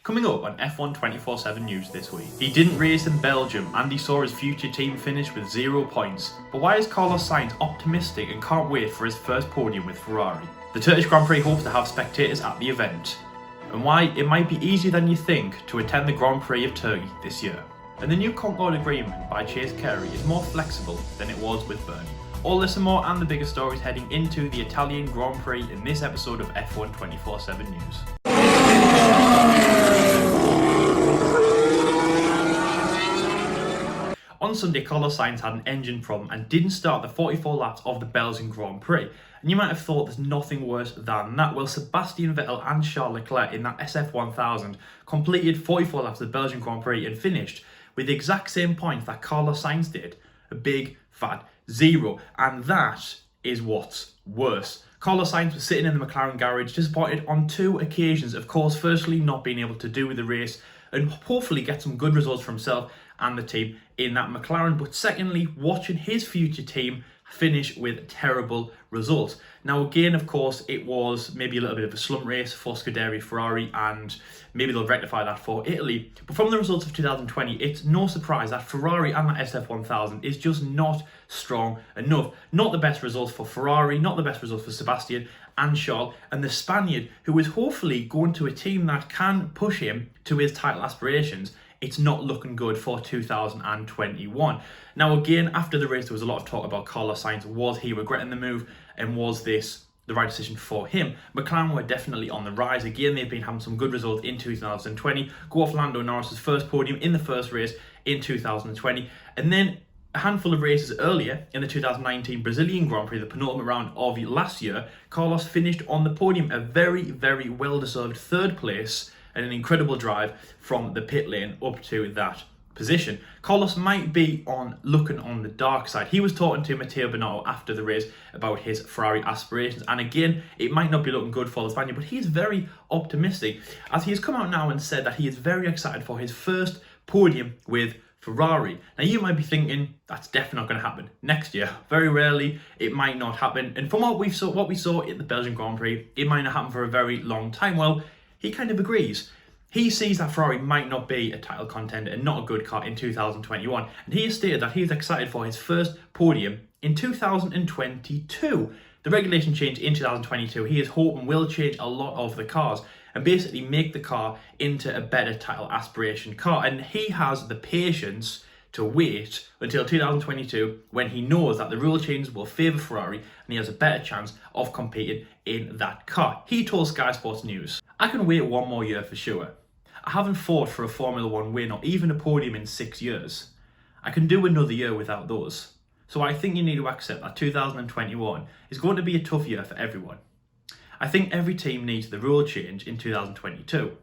Coming up on F1 24/7 News this week. He didn't race in Belgium and he saw his future team finish with 0 points. But why is Carlos Sainz optimistic and can't wait for his first podium with Ferrari? The Turkish Grand Prix hopes to have spectators at the event. And why it might be easier than you think to attend the Grand Prix of Turkey this year. And the new Concorde agreement by Chase Carey is more flexible than it was with Bernie. All this and more and the bigger stories heading into the Italian Grand Prix in this episode of F1 24/7 News. On Sunday, Carlos Sainz had an engine problem and didn't start the 44 laps of the Belgian Grand Prix. And you might have thought there's nothing worse than that. Well, Sebastian Vettel and Charles Leclerc in that SF1000 completed 44 laps of the Belgian Grand Prix and finished with the exact same points that Carlos Sainz did. A big fat 0. And that is what's worse. Carlos Sainz was sitting in the McLaren garage, disappointed on 2 occasions. Of course, firstly, not being able to do the race and hopefully get some good results for himself and the team in that McLaren. But secondly, watching his future team finish with terrible results. Now again, of course, it was maybe a little bit of a slump race for Scuderia Ferrari and maybe they'll rectify that for Italy. But from the results of 2020, it's no surprise that Ferrari and that SF1000 is just not strong enough. Not the best results for Ferrari, not the best results for Sebastian and Charles, and the Spaniard, who is hopefully going to a team that can push him to his title aspirations. It's not looking good for 2021. Now again, after the race, there was a lot of talk about Carlos Sainz. Was he regretting the move and was this the right decision for him? McLaren were definitely on the rise. Again, they've been having some good results in 2020. Go off Lando Norris's first podium in the first race in 2020. And then a handful of races earlier in the 2019 Brazilian Grand Prix, the penultimate round of last year, Carlos finished on the podium, a very, very well-deserved 3rd place and an incredible drive from the pit lane up to that position. Carlos might be looking on the dark side. He was talking to Matteo Binotto after the race about his Ferrari aspirations, and again, it might not be looking good for the Spaniard, but he's very optimistic as he has come out now and said that he is very excited for his first podium with Ferrari. Now you might be thinking that's definitely not going to happen next year. Very rarely it might not happen, and from what we saw at the Belgian Grand Prix, it might not happen for a very long time. Well, he kind of agrees. He sees that Ferrari might not be a title contender and not a good car in 2021. And he has stated that he is excited for his first podium in 2022. The regulation change in 2022, he is hoping will change a lot of the cars and basically make the car into a better title aspiration car. And he has the patience to wait until 2022 when he knows that the rule changes will favour Ferrari and he has a better chance of competing in that car. He told Sky Sports News, "I can wait 1 more year for sure. I haven't fought for a Formula 1 win or even a podium in 6 years. I can do another year without those. So I think you need to accept that 2021 is going to be a tough year for everyone. I think every team needs the rule change in 2022.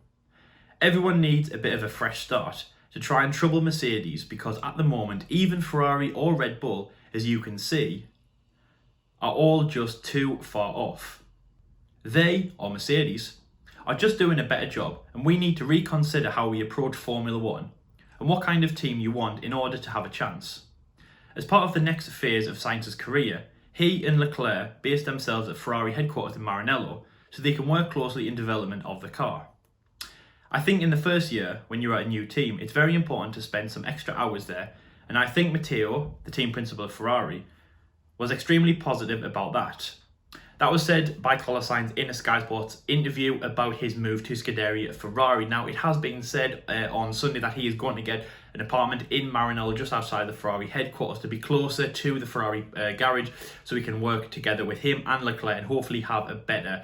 Everyone needs a bit of a fresh start to try and trouble Mercedes because at the moment, even Ferrari or Red Bull, as you can see, are all just too far off. They, or Mercedes, are just doing a better job and we need to reconsider how we approach Formula 1 and what kind of team you want in order to have a chance." As part of the next phase of Sainz's career, he and Leclerc based themselves at Ferrari headquarters in Maranello so they can work closely in development of the car. "I think in the first year, when you're at a new team, it's very important to spend some extra hours there, and I think Matteo, the team principal of Ferrari, was extremely positive about that." That was said by Carlos Sainz in a Sky Sports interview about his move to Scuderia Ferrari. Now, it has been said on Sunday that he is going to get an apartment in Maranello just outside the Ferrari headquarters to be closer to the Ferrari garage so he can work together with him and Leclerc and hopefully have a better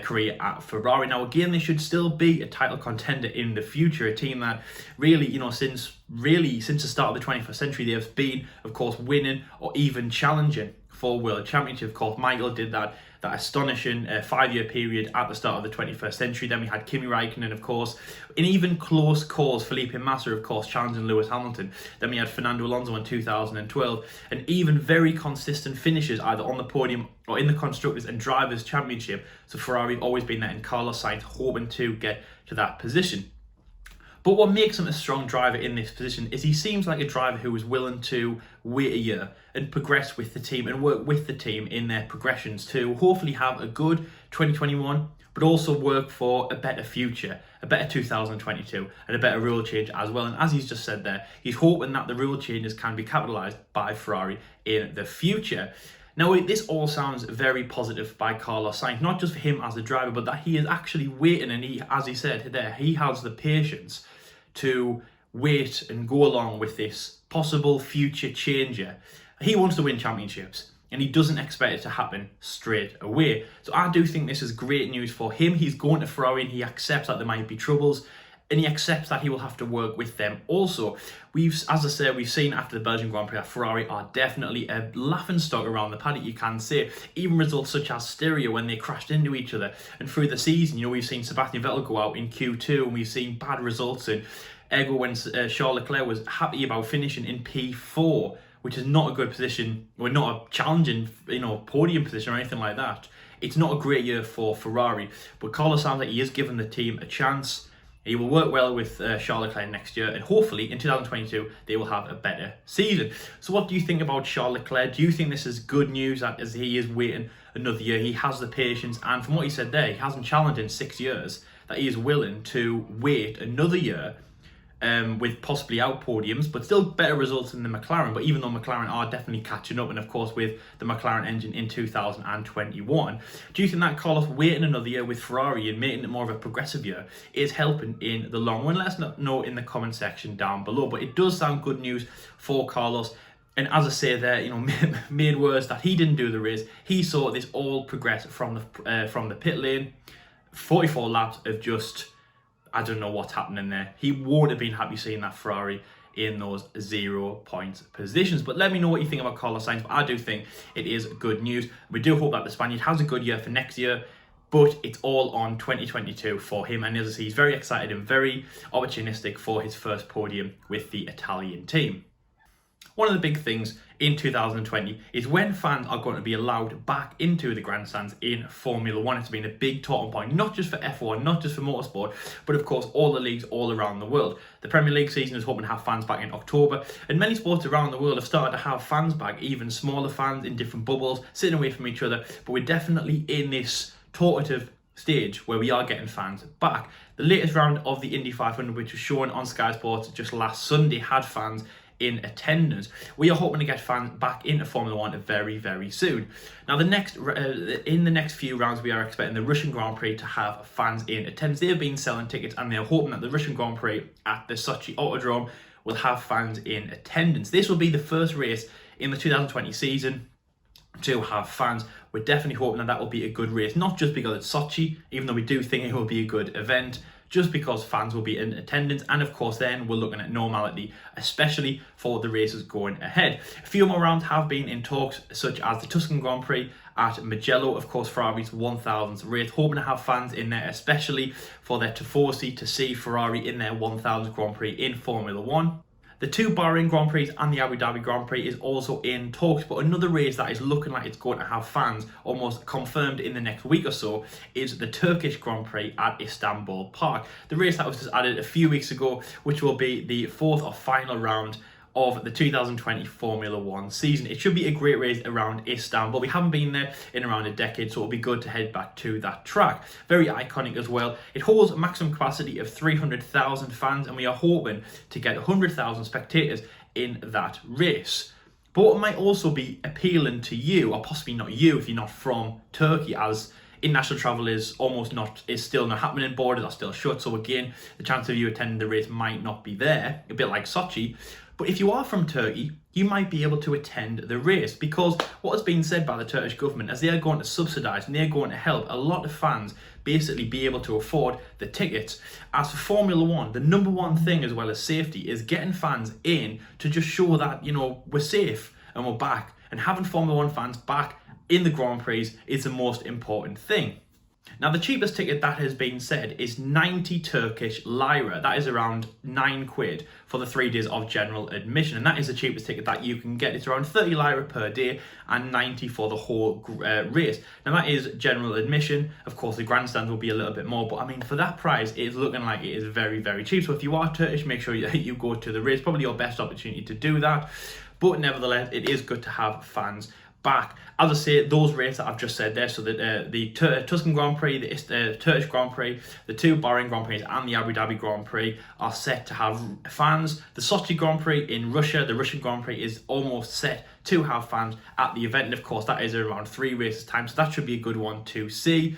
career at Ferrari. Now again, they should still be a title contender in the future, a team that really, since the start of the 21st century, they have been, of course, winning or even challenging for World Championship. Of course, Michael did that astonishing 5-year period at the start of the 21st century. Then we had Kimi Raikkonen, of course, in even close calls, Felipe Massa, of course, challenging Lewis Hamilton. Then we had Fernando Alonso in 2012, and even very consistent finishes either on the podium or in the Constructors and Drivers' Championship. So Ferrari always been there, and Carlos Sainz hoping to get to that position. But what makes him a strong driver in this position is he seems like a driver who is willing to wait a year and progress with the team and work with the team in their progressions to hopefully have a good 2021, but also work for a better future, a better 2022, and a better rule change as well. And as he's just said there, he's hoping that the rule changes can be capitalised by Ferrari in the future. Now, this all sounds very positive by Carlos Sainz, not just for him as a driver, but that he is actually waiting, and he, as he said there, he has the patience to wait and go along with this possible future changer. He wants to win championships, and he doesn't expect it to happen straight away. So I do think this is great news for him. He's going to Ferrari, and he accepts that there might be troubles, and he accepts that he will have to work with them also. As I said, we've seen after the Belgian Grand Prix that Ferrari are definitely a laughingstock around the paddock, you can say. Even results such as Scuderia when they crashed into each other. And through the season, we've seen Sebastian Vettel go out in Q2, and we've seen bad results. And ergo, when Charles Leclerc was happy about finishing in P4, which is not a good position, or not a challenging, podium position or anything like that. It's not a great year for Ferrari. But Carlos sounds like he is giving the team a chance. He will work well with Charles Leclerc next year, and hopefully in 2022 they will have a better season. So what do you think about Charles Leclerc? Do you think this is good news that as he is waiting another year, he has the patience, and from what he said there, he hasn't challenged in 6 years, that he is willing to wait another year with possibly out podiums, but still better results than the McLaren. But even though McLaren are definitely catching up, and of course with the McLaren engine in 2021, do you think that Carlos waiting another year with Ferrari and making it more of a progressive year is helping in the long run? Let us know in the comment section down below. But it does sound good news for Carlos. And as I say there, made worse that he didn't do the race. He saw this all progress from the pit lane. 44 laps of just, I don't know what's happening there. He won't have been happy seeing that Ferrari in those 0 point positions. But let me know what you think about Carlos Sainz. But I do think it is good news. We do hope that the Spaniard has a good year for next year, but it's all on 2022 for him. And as I say, he's very excited and very opportunistic for his first podium with the Italian team. One of the big things in 2020 is when fans are going to be allowed back into the grandstands in Formula 1. It's been a big talking point, not just for F1, not just for motorsport, but of course all the leagues all around the world. The Premier League season is hoping to have fans back in October, and many sports around the world have started to have fans back, even smaller fans in different bubbles, sitting away from each other. But we're definitely in this talkative stage where we are getting fans back. The latest round of the Indy 500, which was shown on Sky Sports just last Sunday, had fans in attendance. We are hoping to get fans back into Formula 1 very, very soon. Now, in the next few rounds, we are expecting the Russian Grand Prix to have fans in attendance. They have been selling tickets, and they're hoping that the Russian Grand Prix at the Sochi Autodrome will have fans in attendance. This will be the first race in the 2020 season to have fans. We're definitely hoping that will be a good race, not just because it's Sochi, even though we do think it will be a good event, just because fans will be in attendance. And of course then we're looking at normality, especially for the races going ahead. A few more rounds have been in talks, such as the Tuscan Grand Prix at Mugello, of course Ferrari's 1000th race, hoping to have fans in there, especially for their Tifosi to see Ferrari in their 1000th Grand Prix in Formula 1. The 2 Bahrain Grand Prix and the Abu Dhabi Grand Prix is also in talks, but another race that is looking like it's going to have fans almost confirmed in the next week or so is the Turkish Grand Prix at Istanbul Park. The race that was just added a few weeks ago, which will be the 4th or final round of the 2020 Formula 1 season. It should be a great race around Istanbul. We haven't been there in around a decade, so it'll be good to head back to that track. Very iconic as well. It holds a maximum capacity of 300,000 fans, and we are hoping to get 100,000 spectators in that race. But what might also be appealing to you, or possibly not you if you're not from Turkey, as international travel is still not happening, borders are still shut, so again, the chance of you attending the race might not be there, a bit like Sochi. But if you are from Turkey, you might be able to attend the race, because what has been said by the Turkish government is they are going to subsidise and they're going to help a lot of fans basically be able to afford the tickets. As for Formula 1, the number one thing, as well as safety, is getting fans in to just show that, we're safe and we're back. And having Formula 1 fans back in the Grand Prix is the most important thing. Now, the cheapest ticket that has been said is 90 Turkish lira. That is around £9 for the 3 days of general admission. And that is the cheapest ticket that you can get. It's around 30 lira per day and 90 for the whole race. Now, that is general admission. Of course, the grandstand will be a little bit more. But I mean, for that price, it's looking like it is very, very cheap. So if you are Turkish, make sure you go to the race. Probably your best opportunity to do that. But nevertheless, it is good to have fans back. As I say, those races that I've just said there, so the Tuscan Grand Prix, the Turkish Grand Prix, the 2 Bahrain Grand Prix and the Abu Dhabi Grand Prix are set to have fans. The Sochi Grand Prix in Russia, the Russian Grand Prix, is almost set to have fans at the event, and of course that is around 3 races time, so that should be a good one to see.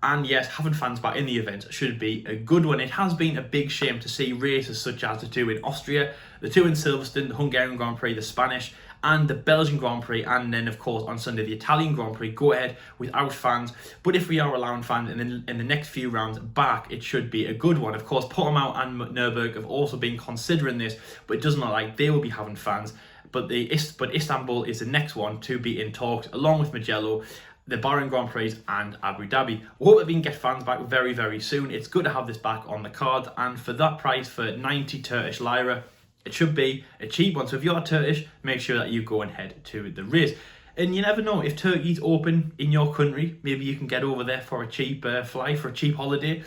And yes, having fans back in the event should be a good one. It has been a big shame to see races such as the 2 in Austria, the 2 in Silverstone, the Hungarian Grand Prix, the Spanish, and the Belgian Grand Prix, and then of course on Sunday the Italian Grand Prix go ahead without fans. But if we are allowing fans in the next few rounds back, it should be a good one. Of course, Portimao and Nürburgring have also been considering this, but it doesn't look like they will be having fans. But Istanbul is the next one to be in talks, along with Mugello, the Bahrain Grand Prix and Abu Dhabi. We hope that we can get fans back very, very soon. It's good to have this back on the card, and for that price, for 90 Turkish lira, it should be a cheap one. So if you're Turkish, make sure that you go and head to the race. And you never know, if Turkey's open in your country, maybe you can get over there for a cheap flight, for a cheap holiday,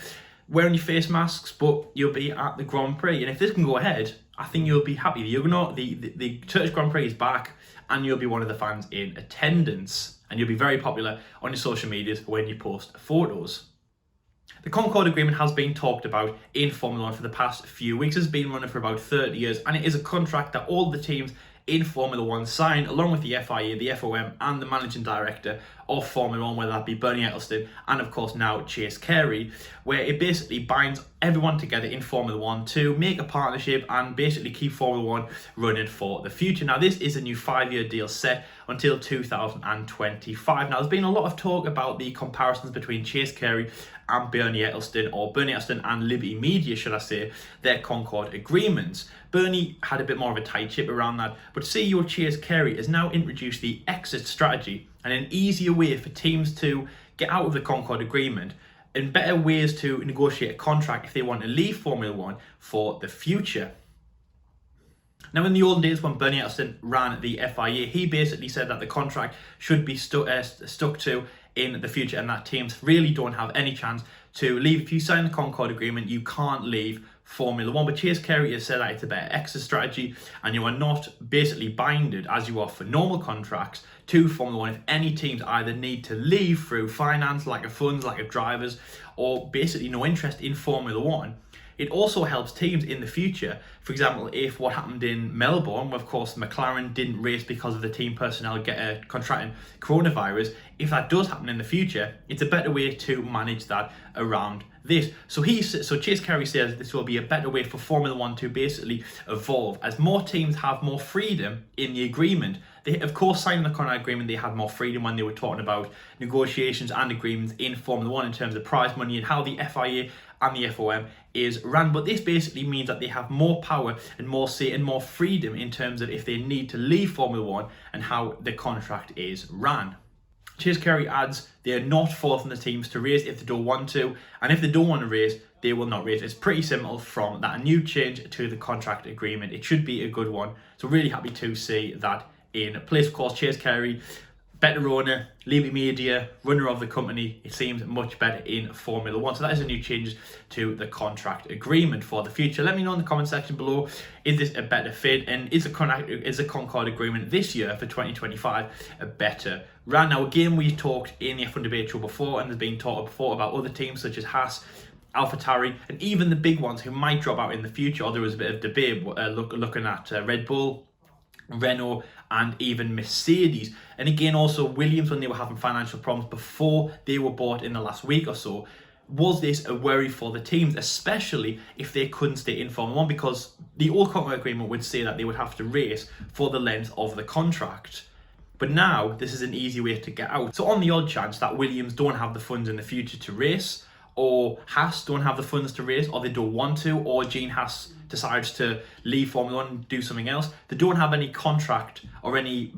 wearing your face masks, but you'll be at the Grand Prix. And if this can go ahead, I think you'll be happy. The Turkish Grand Prix is back, and you'll be one of the fans in attendance. And you'll be very popular on your social medias when you post photos. The Concorde Agreement has been talked about in Formula 1 for the past few weeks. It's been running for about 30 years, and it is a contract that all the teams in Formula 1 sign, along with the FIA, the FOM, and the managing director of Formula 1, whether that be Bernie Ecclestone and of course now Chase Carey, where it basically binds everyone together in Formula 1 to make a partnership and basically keep Formula 1 running for the future. Now, this is a new 5-year deal set until 2025. Now, there's been a lot of talk about the comparisons between Chase Carey and Bernie Ecclestone, or Bernie Ecclestone and Liberty Media, should I say, their Concorde agreements. Bernie had a bit more of a tight ship around that, but CEO Chase Carey has now introduced the exit strategy, and an easier way for teams to get out of the Concorde agreement and better ways to negotiate a contract if they want to leave Formula 1 for the future. Now, in the olden days when Bernie Ecclestone ran the FIA, he basically said that the contract should be stuck to in the future, and that teams really don't have any chance to leave. If you sign the Concorde agreement, you can't leave Formula 1. But Chase Carey has said that it's a better exit strategy, and you are not basically binded, as you are for normal contracts, to Formula 1 if any teams either need to leave through finance, lack of funds, lack of drivers, or basically no interest in Formula 1. It also helps teams in the future. For example, if what happened in Melbourne, where of course McLaren didn't race because of the team personnel contracting coronavirus, if that does happen in the future, it's a better way to manage that around this. So Chase Carey says this will be a better way for Formula 1 to basically evolve. As more teams have more freedom in the agreement, they, of course, signing the Concorde agreement, they had more freedom when they were talking about negotiations and agreements in Formula 1 in terms of prize money and how the FIA and the FOM is ran. But this basically means that they have more power and more say and more freedom in terms of if they need to leave Formula 1 and how the contract is ran. Chase Carey adds they are not forcing the teams to race if they don't want to, and if they don't want to race, they will not race. It's pretty simple from that new change to the contract agreement. It should be a good one. So really happy to see that in place. Of course, Chase Carey, better owner, Liberty Media, runner of the company. It seems much better in Formula 1. So that is a new change to the contract agreement for the future. Let me know in the comment section below, is this a better fit, and is the Concorde agreement this year for 2025 a better run? Now, again, we talked in the F1 debate show before, and there's been talk before about other teams such as Haas, AlphaTauri, and even the big ones who might drop out in the future. There was a bit of debate looking at Red Bull, Renault, and even Mercedes. And again, also Williams, when they were having financial problems before they were bought in the last week or so. Was this a worry for the teams, especially if they couldn't stay in Formula 1? Because the old Concorde agreement would say that they would have to race for the length of the contract. But now this is an easy way to get out. So on the odd chance that Williams don't have the funds in the future to race, or Haas don't have the funds to race, or they don't want to, or Gene Haas decides to leave Formula 1 and do something else, they don't have any contract or any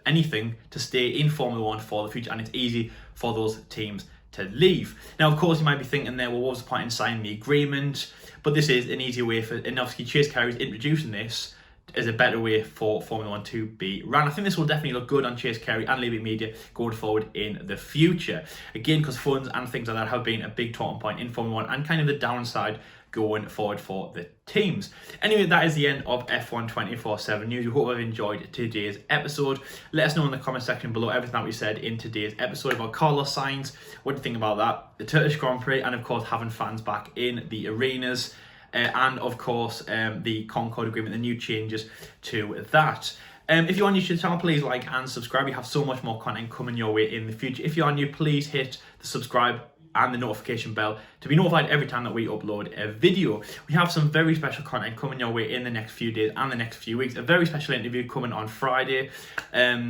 anything to stay in Formula 1 for the future, and it's easy for those teams to leave. Now, of course, you might be thinking there, well, what was the point in signing the agreement? But this is an easier way for, and obviously Chase Carey is introducing this as a better way for Formula 1 to be run. I think this will definitely look good on Chase Carey and Liberty Media going forward in the future. Again, because funds and things like that have been a big talking point in Formula 1 and kind of the downside going forward for the teams. Anyway, that is the end of F1 24/7 news. We hope you've enjoyed today's episode. Let us know in the comment section below everything that we said in today's episode about Carlos Sainz. What do you think about that? The Turkish Grand Prix, and of course having fans back in the arenas. And of course the Concord Agreement, the new changes to that. If you're new to the channel, please like and subscribe. We have so much more content coming your way in the future. If you are new, please hit the subscribe and the notification bell to be notified every time that we upload a video. We have some very special content coming your way in the next few days and the next few weeks. A very special interview coming on Friday,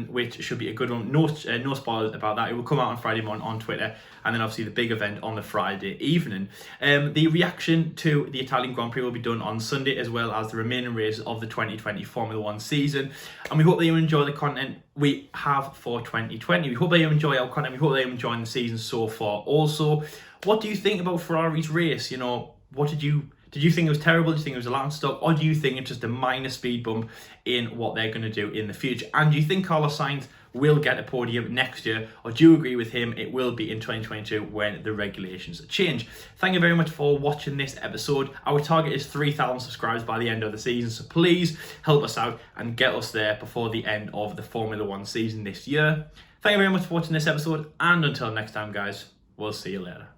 which should be a good one. No spoilers about that. It will come out on Friday morning on Twitter, and then obviously the big event on the Friday evening. The reaction to the Italian Grand Prix will be done on Sunday, as well as the remaining races of the 2020 Formula 1 season. And we hope that you enjoy the content we have for 2020. We hope that you enjoy our content. We hope that you're enjoying the season so far. Also, what do you think about Ferrari's race? You know, what did you think it was terrible? Did you think it was a land stop? Or do you think it's just a minor speed bump in what they're going to do in the future? And do you think Carlos Sainz will get a podium next year? Or do you agree with him? It will be in 2022 when the regulations change. Thank you very much for watching this episode. Our target is 3,000 subscribers by the end of the season. So please help us out and get us there before the end of the Formula 1 season this year. Thank you very much for watching this episode. And until next time, guys, we'll see you later.